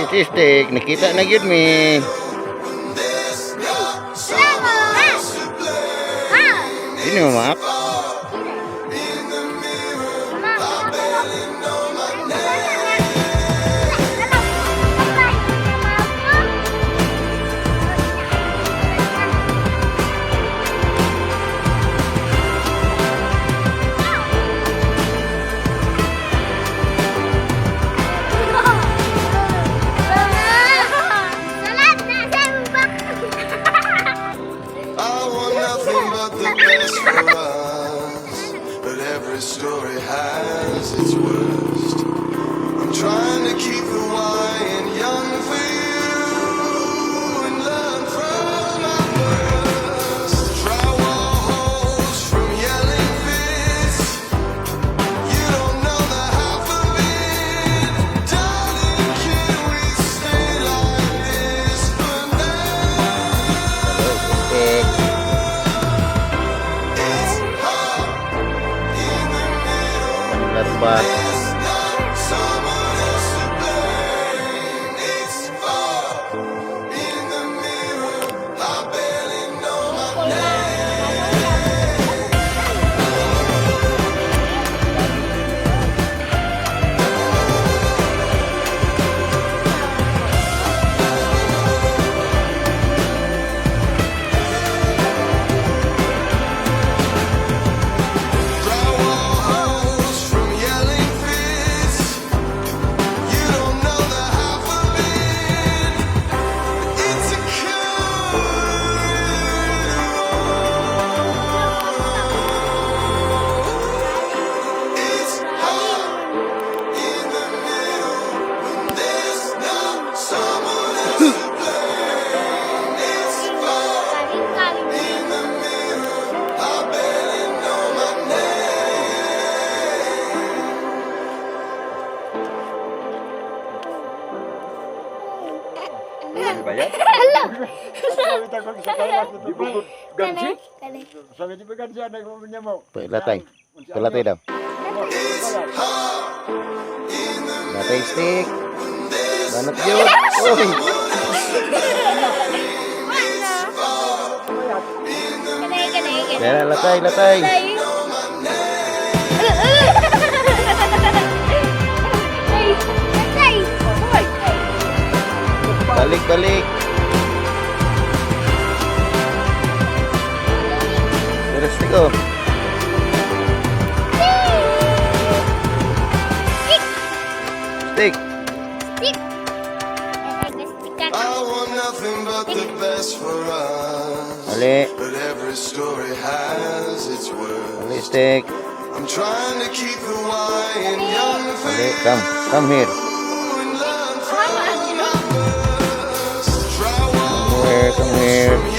si Stick, nakita na yun mi. Ini mo mak? Every story has its worst. I'm trying to keep the wine young for you and learn from my worst. Drywall holes from yelling fits. You don't know the half of it. Darling, can we stay like this for now? Larva. Bayar? Hala. Di bukod gansi? Kani. Sabi di ba gansi ada ko niya mo? Latay. Latay daw. Latay Stick. Banat yun. Uy. Kanay. Yan, latay. Balik. Terus Stick oh. Stick. I want nothing but the best for us. Ali. But every story has its worst. Ali Stick. I'm trying to keep the wine young for Ali, you come here. and learn from my worst. Drywall Come here.